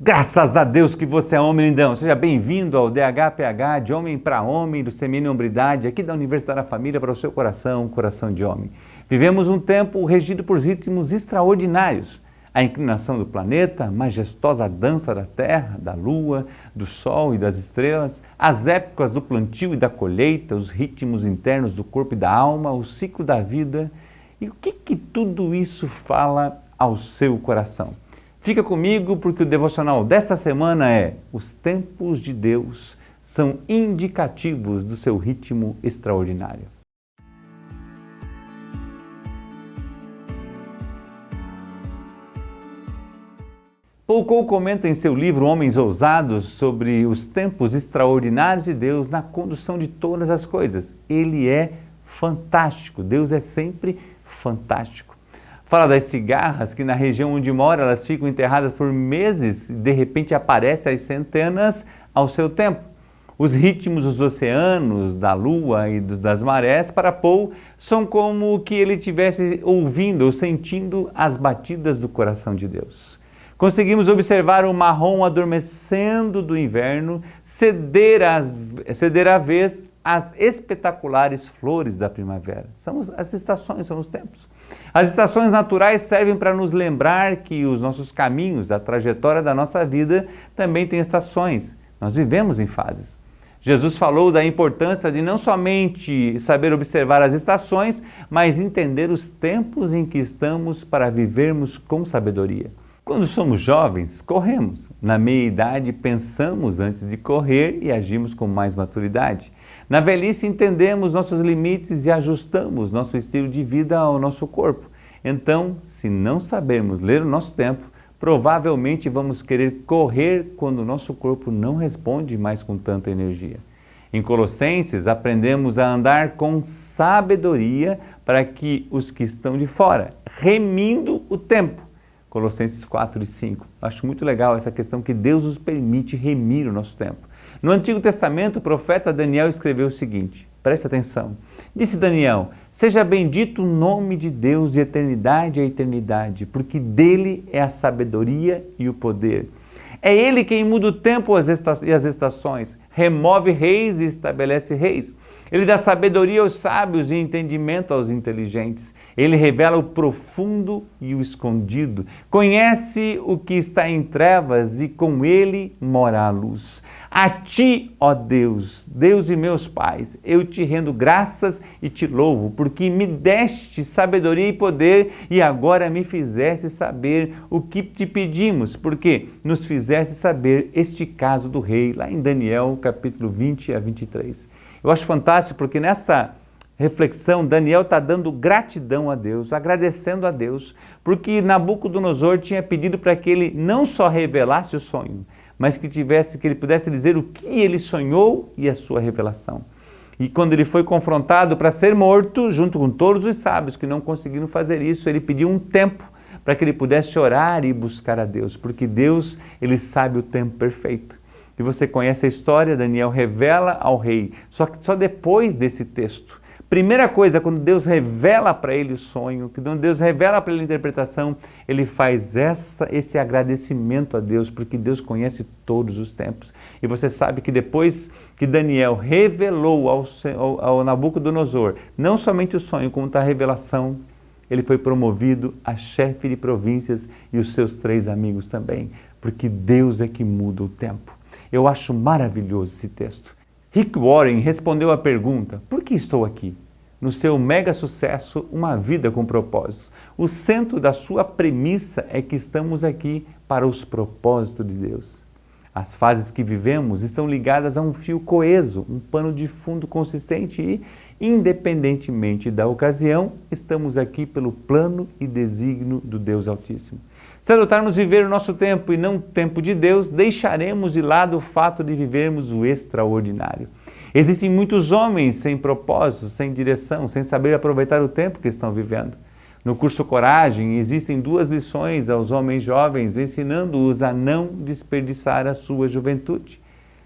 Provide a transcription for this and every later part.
Graças a Deus que você é homem lindão. Seja bem-vindo ao DHPH, de homem para homem, do Semente Hombridade, aqui da Universidade da Família para o seu coração, coração de homem. Vivemos um tempo regido por ritmos extraordinários. A inclinação do planeta, a majestosa dança da Terra, da Lua, do Sol e das estrelas, as épocas do plantio e da colheita, os ritmos internos do corpo e da alma, o ciclo da vida. E o que tudo isso fala ao seu coração? Fica comigo porque o devocional desta semana é: os tempos de Deus são indicativos do seu ritmo extraordinário. Foucault comenta em seu livro Homens Ousados sobre os tempos extraordinários de Deus na condução de todas as coisas. Ele é fantástico, Deus é sempre fantástico. Fala das cigarras, que na região onde mora elas ficam enterradas por meses e de repente aparecem as centenas ao seu tempo. Os ritmos dos oceanos, da lua e das marés para Paul são como que ele estivesse ouvindo ou sentindo as batidas do coração de Deus. Conseguimos observar o marrom adormecendo do inverno, ceder à vez às espetaculares flores da primavera. São as estações, são os tempos. As estações naturais servem para nos lembrar que os nossos caminhos, a trajetória da nossa vida, também tem estações. Nós vivemos em fases. Jesus falou da importância de não somente saber observar as estações, mas entender os tempos em que estamos para vivermos com sabedoria. Quando somos jovens, corremos. Na meia-idade, pensamos antes de correr e agimos com mais maturidade. Na velhice, entendemos nossos limites e ajustamos nosso estilo de vida ao nosso corpo. Então, se não sabermos ler o nosso tempo, provavelmente vamos querer correr quando o nosso corpo não responde mais com tanta energia. Em Colossenses, aprendemos a andar com sabedoria para que os que estão de fora, remindo o tempo. Colossenses 4 e 5. Acho muito legal essa questão que Deus nos permite remir o nosso tempo. No Antigo Testamento, o profeta Daniel escreveu o seguinte, preste atenção. Disse Daniel: seja bendito o nome de Deus de eternidade a eternidade, porque dele é a sabedoria e o poder. É ele quem muda o tempo e as estações, remove reis e estabelece reis. Ele dá sabedoria aos sábios e entendimento aos inteligentes. Ele revela o profundo e o escondido. Conhece o que está em trevas e com ele mora a luz. A ti, ó Deus, Deus de meus pais, eu te rendo graças e te louvo, porque me deste sabedoria e poder e agora me fizeste saber o que te pedimos, porque nos fizeste saber este caso do rei, lá em Daniel, capítulo 20 a 23. Eu acho fantástico porque nessa reflexão Daniel está dando gratidão a Deus, agradecendo a Deus, porque Nabucodonosor tinha pedido para que ele não só revelasse o sonho, mas que ele pudesse dizer o que ele sonhou e a sua revelação. E quando ele foi confrontado para ser morto, junto com todos os sábios que não conseguiram fazer isso, ele pediu um tempo para que ele pudesse orar e buscar a Deus, porque Deus, ele sabe o tempo perfeito. E você conhece a história, Daniel revela ao rei, só que só depois desse texto. Primeira coisa, quando Deus revela para ele o sonho, quando Deus revela para ele a interpretação, ele faz esse agradecimento a Deus, porque Deus conhece todos os tempos. E você sabe que depois que Daniel revelou ao Nabucodonosor, não somente o sonho, como a revelação, ele foi promovido a chefe de províncias e os seus 3 amigos também, porque Deus é que muda o tempo. Eu acho maravilhoso esse texto. Rick Warren respondeu à pergunta: por que estou aqui? No seu mega sucesso, Uma Vida com Propósitos. O centro da sua premissa é que estamos aqui para os propósitos de Deus. As fases que vivemos estão ligadas a um fio coeso, um pano de fundo consistente e, independentemente da ocasião, estamos aqui pelo plano e desígnio do Deus Altíssimo. Se adotarmos viver o nosso tempo e não o tempo de Deus, deixaremos de lado o fato de vivermos o extraordinário. Existem muitos homens sem propósito, sem direção, sem saber aproveitar o tempo que estão vivendo. No curso Coragem, existem 2 lições aos homens jovens, ensinando-os a não desperdiçar a sua juventude.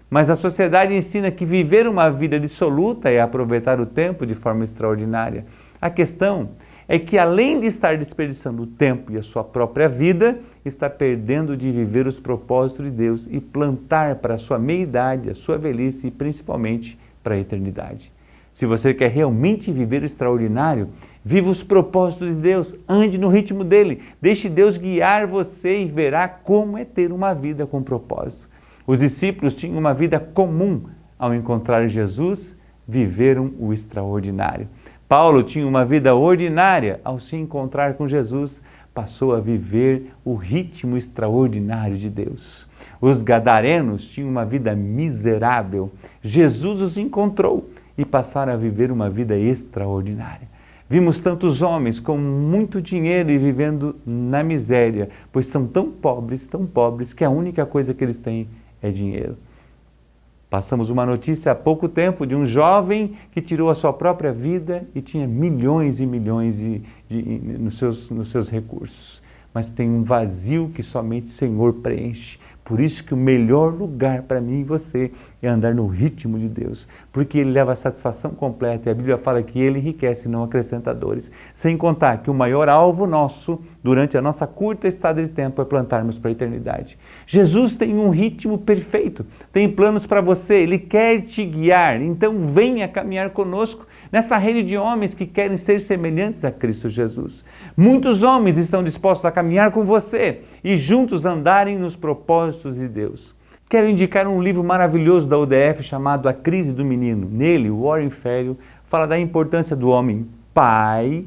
Mas a sociedade ensina que viver uma vida dissoluta é aproveitar o tempo de forma extraordinária. A questão é que além de estar desperdiçando o tempo e a sua própria vida, está perdendo de viver os propósitos de Deus e plantar para a sua meia-idade, a sua velhice e principalmente para a eternidade. Se você quer realmente viver o extraordinário, viva os propósitos de Deus, ande no ritmo dele, deixe Deus guiar você e verá como é ter uma vida com propósito. Os discípulos tinham uma vida comum. Ao encontrar Jesus, viveram o extraordinário. Paulo tinha uma vida ordinária. Ao se encontrar com Jesus, passou a viver o ritmo extraordinário de Deus. Os gadarenos tinham uma vida miserável. Jesus os encontrou e passaram a viver uma vida extraordinária. Vimos tantos homens com muito dinheiro e vivendo na miséria, pois são tão pobres, que a única coisa que eles têm é dinheiro. Passamos uma notícia há pouco tempo de um jovem que tirou a sua própria vida e tinha milhões e milhões nos seus recursos. Mas tem um vazio que somente o Senhor preenche. Por isso que o melhor lugar para mim e você é andar no ritmo de Deus, porque Ele leva a satisfação completa e a Bíblia fala que Ele enriquece e não acrescenta dores. Sem contar que o maior alvo nosso, durante a nossa curta estada de tempo, é plantarmos para a eternidade. Jesus tem um ritmo perfeito, tem planos para você, Ele quer te guiar, então venha caminhar conosco nessa rede de homens que querem ser semelhantes a Cristo Jesus. Muitos homens estão dispostos a caminhar com você e juntos andarem nos propósitos de Deus. Quero indicar um livro maravilhoso da UDF chamado A Crise do Menino. Nele, Warren Ferro fala da importância do homem pai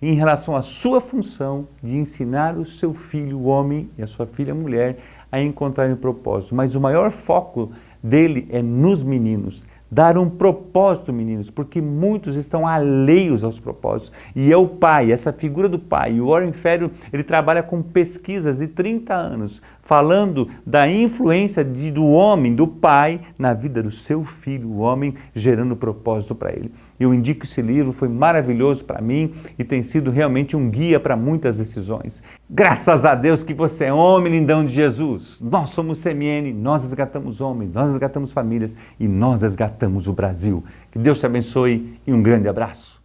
em relação à sua função de ensinar o seu filho, o homem, e a sua filha, mulher, a encontrarem propósito. Mas o maior foco dele é nos meninos. Dar um propósito, meninos, porque muitos estão alheios aos propósitos. E é o pai, essa figura do pai. E o Warren Ferro, ele trabalha com pesquisas de 30 anos, falando da influência do homem, do pai, na vida do seu filho, o homem, gerando propósito para ele. Eu indico esse livro, foi maravilhoso para mim e tem sido realmente um guia para muitas decisões. Graças a Deus que você é homem lindão de Jesus. Nós somos CMN, nós resgatamos homens, nós resgatamos famílias e nós resgatamos o Brasil. Que Deus te abençoe e um grande abraço.